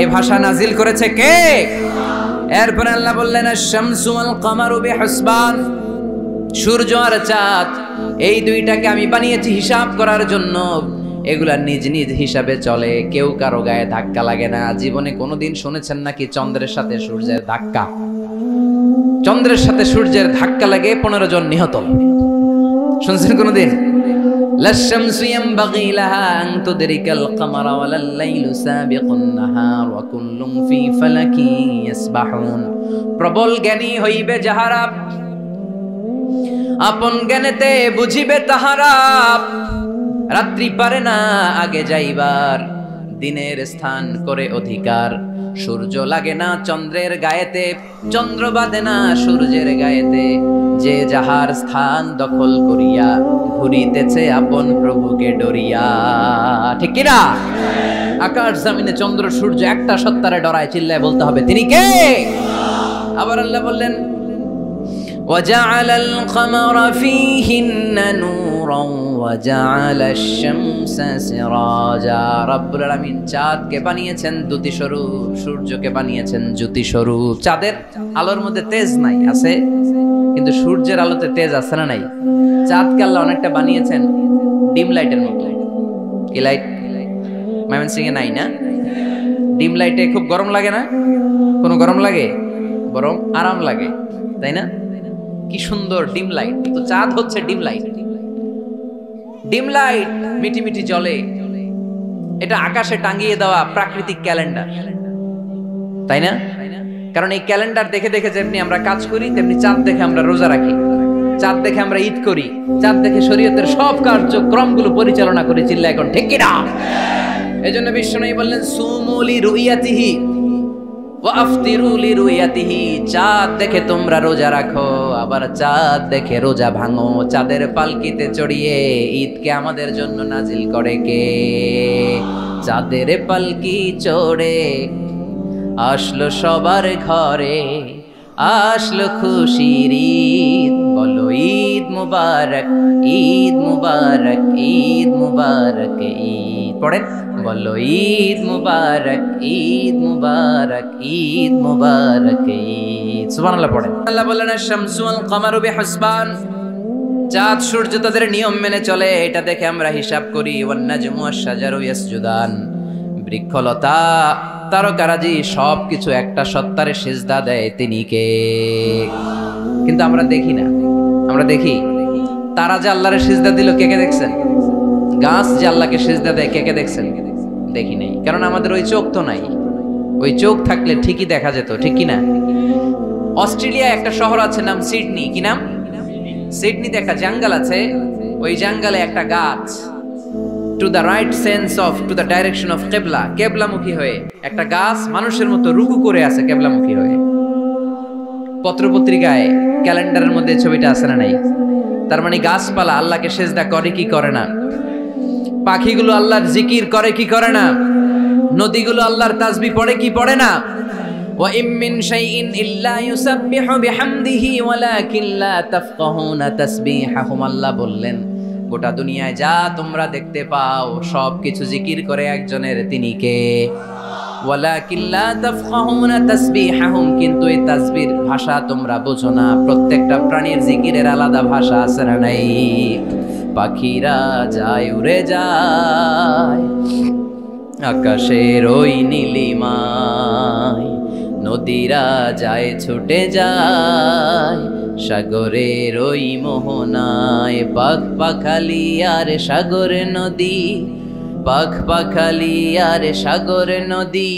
এই ভাষা নাজিল করেছে কে? এরপর আল্লাহ বললেন, আশ-শামসু ওয়াল কামারু বিহিসবান, সূর্য আর চাঁদ, এই দুইটাকে আমি বানিয়েছি হিসাব করার জন্য। এগুলা নিজ নিজ হিসাবে চলে, কেউ কারো গায়ে ধাক্কা লাগে না। জীবনে কোনোদিন শুনেছেন নাকি চন্দ্রের সাথে সূর্যের ধাক্কা? চন্দ্রের সাথে সূর্যের ধাক্কা লাগে 15 জন নিহত, শুনছেন কোনোদিন? লাশ-শামসু ইয়ানবাগি লাহা আন তুদরিকাল কামারা ওয়ালাল লাইলু সাবিকুন নাহার ওয়া কুল্লুন ফি ফালাকি ইয়াসবাহুন। প্রবল জ্ঞানী হইবে যাহারা, আপন জ্ঞানেতে বুঝিবে তাহারা। রাত্রি পারে না আগে যাইবার, দিনের স্থান করে অধিকার। সূর্য লাগে না চন্দ্রের গায়েতে, চন্দ্র বাঁধে না সূর্যের গায়েতে। যে যাহার স্থান দখল করিয়া ঘুরিতেছে আপন প্রভুকে ডরিয়া। ঠিক কিনা? আকাশ জমিনে চন্দ্র সূর্য একটা সত্তারে ডরায়, চিল্লায় বলতে হবে তিনি কে। আবার আল্লাহ বললেন وَجَعَلَ الْقَمَرَ فِيهِنَّ نُورًا وَجَعَلَ الشَّمْسَ سِرَاجًا। রব্বুল আলামিন চাঁদকে বানিয়েছেন দ্যুতি স্বরূপ, সূর্যকে বানিয়েছেন জ্যোতি স্বরূপ। চাঁদের আলোর মধ্যে তেজ নাই, আছে, কিন্তু সূর্যের আলোতে তেজ আছে না নাই? চাঁদকে আল্লাহ অনেকটা বানিয়েছেন ডিম লাইটের মতো। কি লাইট? ময়মনসিং এ নাই না? ডিম লাইটে খুব গরম লাগে না? কোনো গরম লাগে? বরং আরাম লাগে, তাই না? কি সুন্দর ডিম লাইট। তো চাঁদ হচ্ছে ডিম লাইট। ডিম লাইট মিটি মিটি জ্বলে, এটা আকাশে টাঙিয়ে দেওয়া প্রাকৃতিক ক্যালেন্ডার, তাই না? কারণ এই ক্যালেন্ডার দেখে দেখে যেমনি আমরা কাজ করি, তেমনি চাঁদ দেখে আমরা রোজা রাখি, চাঁদ দেখে আমরা ঈদ করি, চাঁদ দেখে শরীয়তের সব কার্যক্রমগুলো পরিচালনা করি। চিল্লা এখন ঠিক কিনা? এই জন্য বিশ্বনবী বললেন সুমু লিরুইয়াতিহি ওয়া আফতিরু লিরুইয়াতিহি। চাঁদ দেখে তোমরা রোজা রাখো, আবার চাঁদ দেখে রোজা ভাঙো। চাঁদের পালকিতে চড়িয়ে ঈদকে আমাদের জন্য নাজিল করে কে? চাঁদের পালকি চড়ে আসলো সবার ঘরে, আসলো খুশির ঈদ। বলো ঈদ মুবারক, ঈদ মুবারক, ঈদ মুবারক ঈদ। পড়েন, বলো ঈদ মুবারক, ঈদ মুবারক, ঈদ মুবারক ঈদ। সুবহানাল্লাহ পড়েন। আল্লাহ বললেন আশ-শামসু ওয়াল কামারু বিহুসবান। চাঁদ সূর্য তাদের নিয়ম মেনে চলে, এটা দেখে আমরা হিসাব করি। ওয়ান নাজমু ওয়াশ-শাজারু ইয়াসজুদান। বৃক্ষলতা তারকারাজি সবকিছু একটা সত্তারে সিজদা দেয়, তিনি কে? কিন্তু আমরা দেখি না। আমরা দেখি তারা যে আল্লাহরে সিজদা দিল, কে কে দেখছেন? গাছ যে আল্লাহকে সিজদা দেয়, কে কে দেখছেন? দেখি নাই, কারণ আমাদের ওই চোখ তো নাই। ওই চোখ থাকলে ঠিকই দেখা যেত, ঠিক কি না? অস্ট্রেলিয়া একটা শহর আছে নাম সিডনি। কি নাম? সিডনিতে একটা জঙ্গল আছে, ওই জঙ্গলে একটা গাছ to the right sense of to the direction of কেবলা, কেবলামুখী হয়ে একটা গাছ মানুষের মতো রুকু করে আছে কেবলামুখী হয়ে। পত্রপত্রিকায় ক্যালেন্ডারের মধ্যে ছবিটা আছে না নাই? তার মানে গাছপালা আল্লাহকে সিজদা করে কি করে না? পাখিগুলো আল্লাহর জিকির করে কি করে না? নদীগুলো আল্লাহর তাসবিহ পড়ে কি পড়ে না? ওয়া ইম মিন শাইইন ইল্লা ইউসাব্বিহু বিহামদিহি ওয়ালাকিন লা তাফকাহুনা তাসবিহাহুম। আল্লাহ বললেন গোটা দুনিয়ায় যা তোমরা দেখতে পাও সবকিছু জিকির করে একজনের, তিনি কে? ওয়ালাকিন লা তাফকাহুনা তাসবিহাহুম। কিন্তু এই তাসবিহর ভাষা তোমরা বোঝো না। প্রত্যেকটা প্রাণীর জিকিরের আলাদা ভাষা আছে না নাই? পাখিরা যায় উড়ে যায় আকাশের ওই নীলিমায়, নদীরা যায় ছুটে যায় সাগরের ওই মোহনায়। পাখ পাখালি আর সাগর নদী, পাখ পাখালি আর সাগর নদী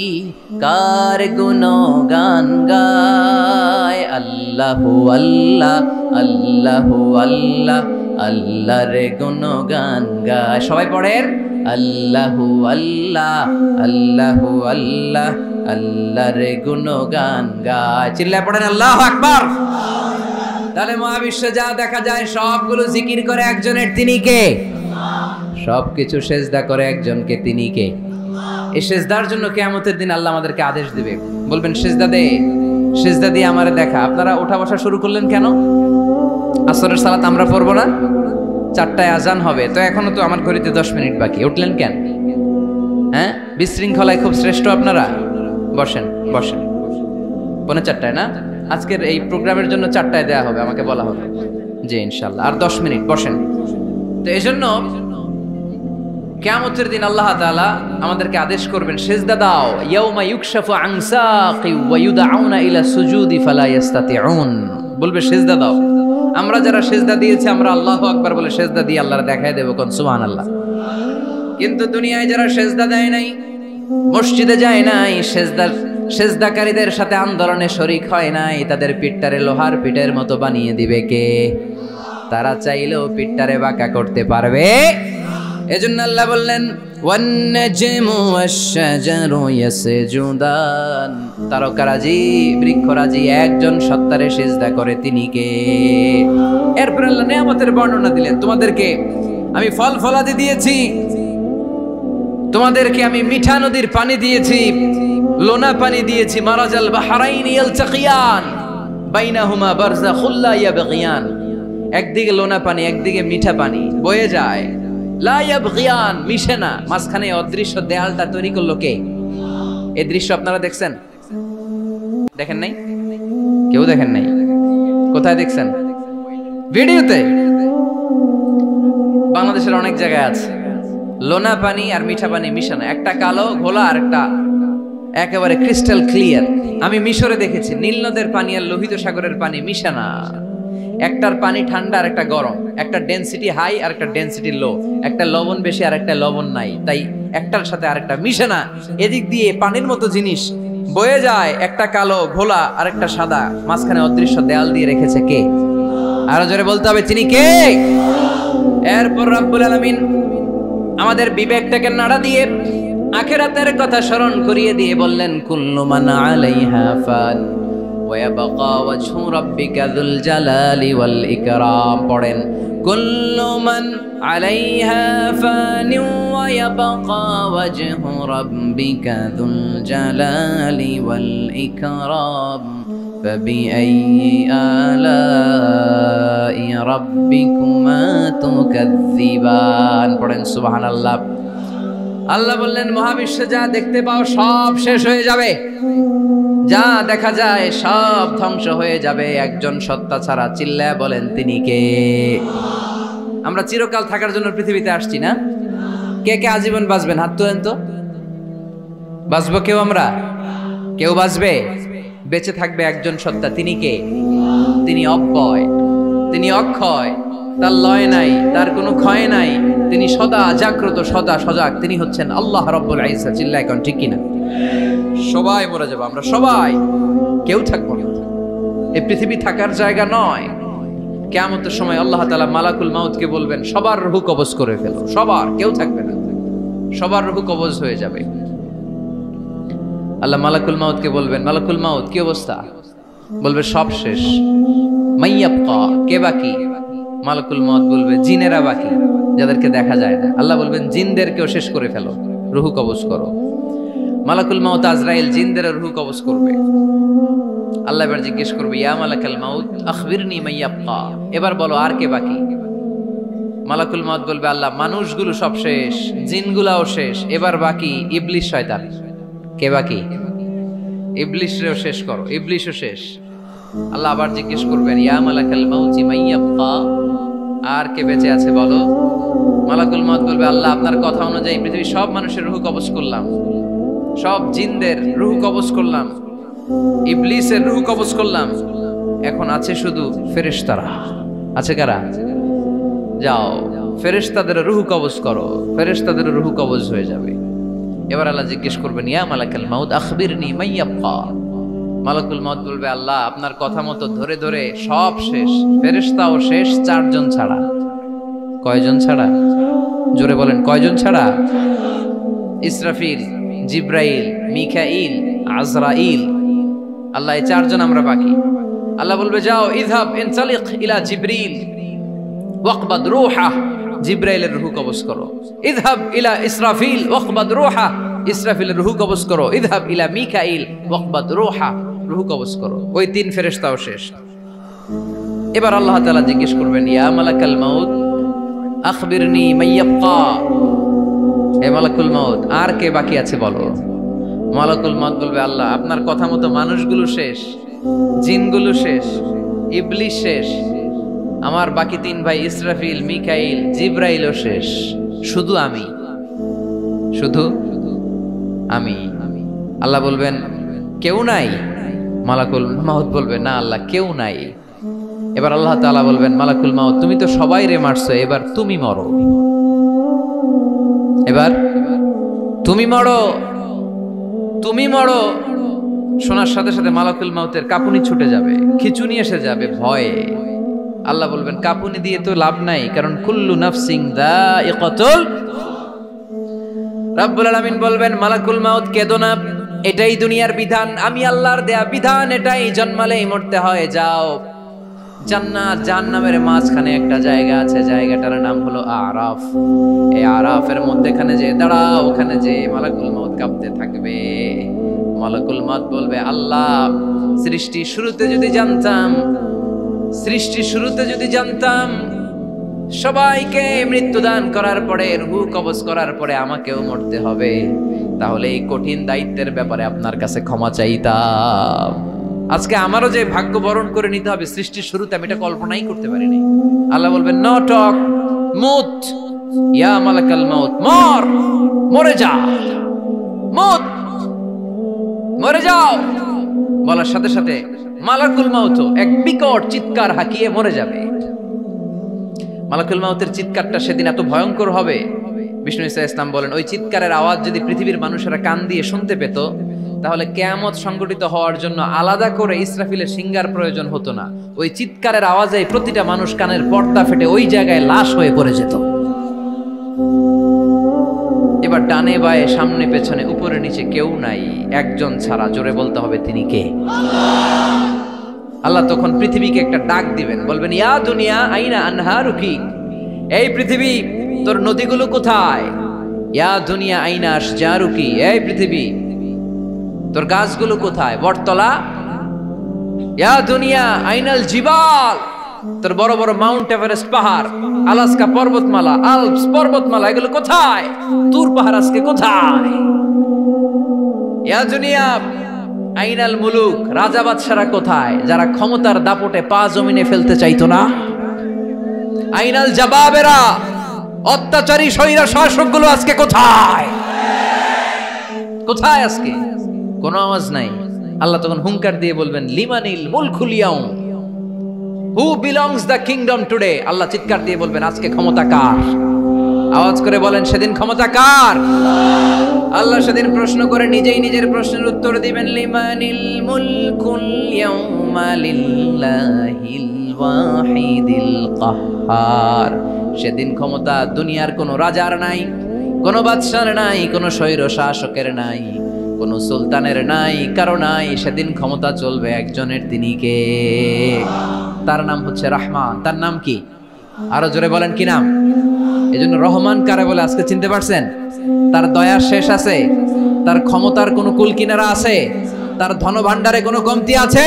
কার গুণগান গায়। আল্লাহু আল্লাহ, আল্লাহু আল্লাহ, আল্লাহর গুণগান গায়। সবাই পড়েন আল্লাহু আল্লাহ, আল্লাহু আল্লাহ, আল্লাহর গুণগান গায়। চিল্লায় পড়েন আল্লাহু আকবার। তাহলে মহাবিশ্বে যা দেখা যায় সবগুলো জিকির করে একজনের, তিনি কে? সবকিছু সেজদা করে একজনকে, তিনি কে? এই সেজদার জন্য কিয়ামতের দিন আল্লাহ আমাদেরকে আদেশ দিবে, বলবেন সেজদা দে, সেজদা দিয়ে আমারে দেখা। আপনারা ওঠা বসা শুরু করলেন কেন? আসরের সালাত আমরা পড়বো না? 4টায় আজান হবে, তো এখনো তো আমার ঘড়িতে 10 মিনিট বাকি। উঠলেন কেন? হ্যাঁ, বিশৃঙ্খলায় খুব শ্রেষ্ঠ আপনারা। বসেন বসেন। 4:45 না? আজকের এই প্রোগ্রামের জন্য 4টায় দেয়া হবে, আমাকে বলা হবে। জি ইনশাআল্লাহ, আর 10 মিনিট বসেন। তো এই জন্য কিয়ামতের দিন আল্লাহ তাআলা আমাদেরকে আদেশ করবেন সিজদা দাও। ইয়াউমা ইউকশাফু আন সাকি ওয়া ইউদআউনা ইলা সুজুদি ফালা ইস্তাতিউন। বলবে সিজদা দাও। আমরা যারা সিজদা দিয়েছি আমরা আল্লাহু আকবার বলে সিজদা দিয়ে আল্লাহর দেখায় দেব, কোন সুবহানাল্লাহ। কিন্তু দুনিয়ায় যারা সিজদা দেয় নাই, মসজিদে যায় নাই, সিজদাকারীদের সাথে আন্দোলনে শরীক হয় নাই, তাদের পিঠটারে লোহার পিঠের মতো বানিয়ে দিবে কে? তারা চাইলেও পিঠটারে বাঁকা করতে পারবে? এজন্য আল্লাহ বললেন ওয়ান-নাজমু ওয়াশ-শাজারু ইয়াসজুদান, তারকারাজি বৃক্ষরাজি একজন সত্তারে সিজদা করে, তিনি কে? এরপর আল্লাহ নিয়ামতের বর্ণনা দিলেন, তোমাদেরকে আমি ফল ফলাদি দিয়েছি, তোমাদেরকে আমি মিঠা নদীর পানি দিয়েছি, লোনা পানি দিয়েছি, মারাজাল বাহরাইনি ইয়ালতাকিয়ান বাইনাহুমা বারযাখুল লা ইয়াবগিয়ান, একদিকে লোনা পানি একদিকে মিঠা পানি বয়ে যায়, লা ইয়াবগিয়ান মিশে না, মাঝখানে অদৃশ্য দেয়ালটা তৈরি করলো কে? এই দৃশ্য আপনারা দেখছেন? দেখেন নাই? কেউ দেখেন নাই? কোথায় দেখছেন? ভিডিওতে। বাংলাদেশের অনেক জায়গায় আছে লোনা পানি আর মিঠা পানি মিশানো, একটা কালো ঘোলা আর একটা একেবারে ক্রিস্টাল ক্লিয়ার। আমি মিশরে দেখেছি নীল নদের পানি আর লোহিত সাগরের পানি মিশানা, একটার পানি ঠান্ডা আর একটা গরম, একটা ডেনসিটি হাই আর একটা ডেনসিটি লো, একটা লবণ বেশি আর একটা লবণ নাই, তাই একটার সাথে আরেকটা মিশানা। এদিক দিয়ে পানির মতো জিনিস বয়ে যায়, একটা কালো ঘোলা আর একটা সাদা, মাঝখানে অদৃশ্য দেয়াল দিয়ে রেখেছে কে? আরো জোরে বলতে হবে, তিনি কে? এরপর রব্বুল আলামিন আমাদের বিবেকটাকে নাড়া দিয়ে আখিরাতের কথা স্মরণ করিয়ে দিয়ে বললেন, কুল্লু মান আলাইহা ফান ওয়া ইয়াবকা ওয়াজহু রাব্বিকা যুল জালালি ওয়াল ইকরাম। পড়েন, কুল্লু মান আলাইহা ফান ওয়া ইয়াবকা ওয়াজহু রাব্বিকা যুল জালালি ওয়াল ইকরাম ফাবিআইয়ি আলাই রাব্বিকুমা তুকাযযিবান। পড়েন সুবহানাল্লাহ। আল্লাহ বললেন, মহাবিশ্বে যা দেখতে পাও সব শেষ হয়ে যাবে, যা দেখা যায় সব ধ্বংস হয়ে যাবে একজন সত্তা ছাড়া। চিল্লায়া বলেন, তিনি কে? আমরা চিরকাল থাকার জন্য পৃথিবীতে আসছি না? কে কে আজীবন বাঁচবেন? হাত তোলেন তো। বাঁচবো কেউ? আমরা কেউ বাঁচবে? বেঁচে থাকবে একজন সত্তা, তিনি কে? তিনি অব্যয়, তিনি অক্ষয়, তার লয় নাই, তার কোনো ক্ষয় নাই, তিনি সদা জাগ্রত, সদা সজাগ, তিনি হচ্ছেন আল্লাহ রাব্বুল ইজ্জত। চিল্লায় কোন ঠিক কিনা? সবাই মরে যাবো আমরা, সবাই, কেউ থাকবো না। এই পৃথিবী থাকার জায়গা নয়। কিয়ামতের সময় আল্লাহ তাআলা মালাকুল মাউতকে বলবেন, সবার রূহ কবজ করে ফেলো, সবার, কেউ থাকবে না, সবার রূহ কবজ হয়ে যাবে। আল্লাহ মালাকুল মাউতকে বলবেন, মালাকুল মাউত কি অবস্থা? বলবে সব শেষ। মাইয়াবকা, কে বাকি? মালাকুল মাউত বলবে জিনেরা বাকি, যাদেরকে দেখা যায় না। আল্লাহ বলবেন জিনদেরকেও শেষ করে ফেলো, রূহ কবজ করো। মালাকুল মাউত আজরাইল জিনদের রূহ কবজ করবে। আল্লাহ এবার জিজ্ঞেস করবে, ইয়া মালাকাল মাউত আখবিরনি মাইয়াবকা, এবার বলো আর কে বাকি? মালাকুল মাউত বলবে, আল্লাহ মানুষগুলো সব শেষ, জিনগুলাও শেষ, এবার বাকি ইবলিস শয়তান। কে বাকি? ইবলিসরেও শেষ করো, ইবলিসও শেষ। আল্লাহ আবার জিজ্ঞেস করবেন, ইয়া মালাকাল মাউতি মাইয়াবকা, আর কে বেঁচে আছে বলো? মালাকুল মাউত বলবে, আল্লাহ আপনার কথা অনুযায়ী পৃথিবীর সব মানুষের রূহ কবজ করলাম, সব জিনদের রূহ কবজ করলাম, ইবলিসের রূহ কবজ করলাম, এখন আছে শুধু ফেরেশতারা। আছে কারা? যাও ফেরেশতাদের রূহ কবজ করো, ফেরেশতাদের রূহ কবজ হয়ে যাবে। এবার আল্লাহ জিজ্ঞেস করবেন, ইয়া মালাকাল মাউত আখবিরনি মাইয়াবকা। মালাকুল মাউত বলবে, আল্লাহ আপনার কথা মতো ধরে ধরে সব শেষ, ফেরেশতাও শেষ, চারজন ছাড়া। কয়জন ছাড়া? জোরে বলেন, কয়জন ছাড়া? ইসরাফিল, জিব্রাইল, মিকাইল, আজরাইল। আল্লাহ এই চারজন আমরা বাকি। আল্লাহ বলবে, যাও ইযহাব ইনতালিক ইলা জিবরিল ওয়াকবাদ রূহা, জিব্রাইলের রূহ কবজ করো। ইযহাব ইলা ইসরাফিল ওয়াকবাদ রূহা, ইসরাফিলের রূহ কবজ করো। ইযহাব ইলা মিকাইল ওয়াকবাদ রূহা, রূহ কবজ করো। ওই তিন ফেরেশতাও শেষ। এবার আল্লাহ তাআলা জিজ্ঞেস করবেন, ইয়া মালাকাল মাউত আখবিরনি মাইয়াবকা, হে মালাকুল মাউত আর কে বাকি আছে বলো? মালাকুল মাউত বলবে, আল্লাহ আপনার কথা মতো মানুষগুলো শেষ, জিনগুলো শেষ, ইবলিস শেষ, আমার বাকি তিন ভাই ইসরাফিল, মিকাইল, জিব্রাইলও শেষ, শুধু আমি, শুধু আমি। আল্লাহ বলবেন, কেউ নাই? মালাকুল মাউত বলবে, না আল্লাহ কেউ নাই। এবার আল্লাহ তাআলা বলবেন, মালাকুল মাউত তুমি তো সবাই রে মারছো, এবার তুমি মরো, এবার তুমি মরো, তুমি মরো। শোনার সাথে সাথে মালাকুল মাউতের কাঁপুনি ছুটে যাবে, খিঁচুনি এসে যাবে ভয়ে। আল্লাহ বলবেন, কাঁপুনি দিয়ে তো লাভ নাই, কারণ কুল্লু নাফসিন যায়িকাতুল, রব্বুল আলামিন বলবেন মালাকুল মাউত কেঁদো না, এটাই দুনিয়ার বিধান, আমি আল্লাহর দেয়া বিধান, এটাই জন্মালেই মরতে হয়। যাও, জান্নাত জাহান্নামের মাঝখানে একটা জায়গা আছে, জায়গাটার নাম হলো আরাফ। এই আরাফের মধ্যখানে যে দাঁড়াও, ওখানে যে মালাকুল মাউত কাঁপতে থাকবে। মালাকুল মাউত বলবে, আল্লাহ সৃষ্টির শুরুতে যদি জানতাম সবাইকে মৃত্যুদান করার পরে, রূহ কবজ করার পরে আমাকেও মরতে হবে, তাহলে এই কঠিন দায়িত্বের ব্যাপারে আপনার কাছে ক্ষমা চাইতাম। আজকে আমারও যে ভাগ্য বরণ করে নিতে হবে সৃষ্টির শুরুতে, আমি এটা কল্পনাই করতে পারিনি। আল্লাহ বলবেন, নো টক, মুত ইয়া মালাকাল মাউত, মরে যা, মরে যাও। বলার সাথে সাথে মালাকুল মাউত এক বিকট চিৎকার হাঁকিয়ে মরে যাবে। মালাকুল মাউতের চিৎকারটা সেদিন এত ভয়ঙ্কর হবে, বিষ্ণু ঈসা ইসলাম বলেন, ওই চিৎকারের আওয়াজ যদি পৃথিবীর মানুষেরা কান দিয়ে শুনতে পেত, তাহলে কিয়ামত সংগঠিত হওয়ার জন্য আলাদা করে ইসরাফিলের সিঙ্গার প্রয়োজন হতো না। ওই চিৎকারের আওয়াজে প্রতিটা মানুষ কানের পর্দা ফেটে ওই জায়গায় লাশ হয়ে পড়ে যেত। এবার ডানে বায়ে সামনে পেছনে উপরে নিচে কেউ নাই, একজন ছাড়া। জোরে বলতে হবে, তিনি কে? আল্লাহ তখন পৃথিবীকে একটা ডাক দিবেন, বলবেন, ইয়া দুনিয়া আইনা আনহারুকি, এই পৃথিবী তোর নদীগুলো কোথায়? ইয়া দুনিয়া আইনা আশজারুকি, এই পৃথিবী তোর গাছগুলো কোথায়? বটতলা। ইয়া দুনিয়া আইনাল জিবাল, তোর বড় বড় মাউন্ট এভারেস্ট পাহাড়, আলাস্কা পর্বতমালা, আলপস পর্বতমালা, এগুলো কোথায়? তুর পাহাড় আজকে কোথায়? ইয়া দুনিয়া আইনাল মুলুক, রাজা বাদশারা কোথায়, যারা ক্ষমতার দাপটে পা জমিনে ফেলতে চাইতো না? আইনাল জাবাবেরা, অত্যাচারী স্বৈরা শাসকগুলো আজকে কোথায়? কোথায় আজকে? কোনো আওয়াজ নাই। আল্লাহ তখন হুঙ্কার দিয়ে বলবেন, লিমানিল মুলকুল ইয়াউম, who belongs the kingdom today. আল্লাহ চিৎকার দিয়ে বলবেন, আজকে ক্ষমতা কার? আওয়াজ করে বলেন, সেদিন ক্ষমতা কার? আল্লাহ সেদিন প্রশ্ন করে নিজেই নিজের প্রশ্নের উত্তর দিবেন, লিমানিল মুলকুল ইয়াউমা লিল্লাহিল ওয়াহিদিল কাহ্হার। সেদিন ক্ষমতা দুনিয়ার কোনো রাজার নাই, কোনো বাদশার নাই, কোনো স্বৈর শাসকের নাই, কোনো সুলতানের নাই, কারো নাই। সেদিন ক্ষমতা চলবে একজনের, তিনি কে? তার নাম হচ্ছে রহমান। তার নাম কি? আরো জোরে বলেন, কি নাম? এজন্য রহমান কারে বলে আজকে চিনতে পারছেন? তার দয়ার শেষ আছে? তার ক্ষমতার কোনো কুল কিনারা আছে? তার ধনভাণ্ডারে কোনো কমতি আছে?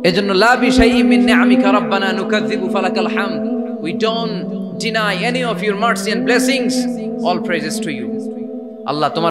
এজন্য লা বিশাইইন মিন নিআমিকা রাব্বানা নুকাযযিবু ফালাকাল হামদ, we don't deny any of your mercy and blessings, all praises to you। আল্লাহ তোমার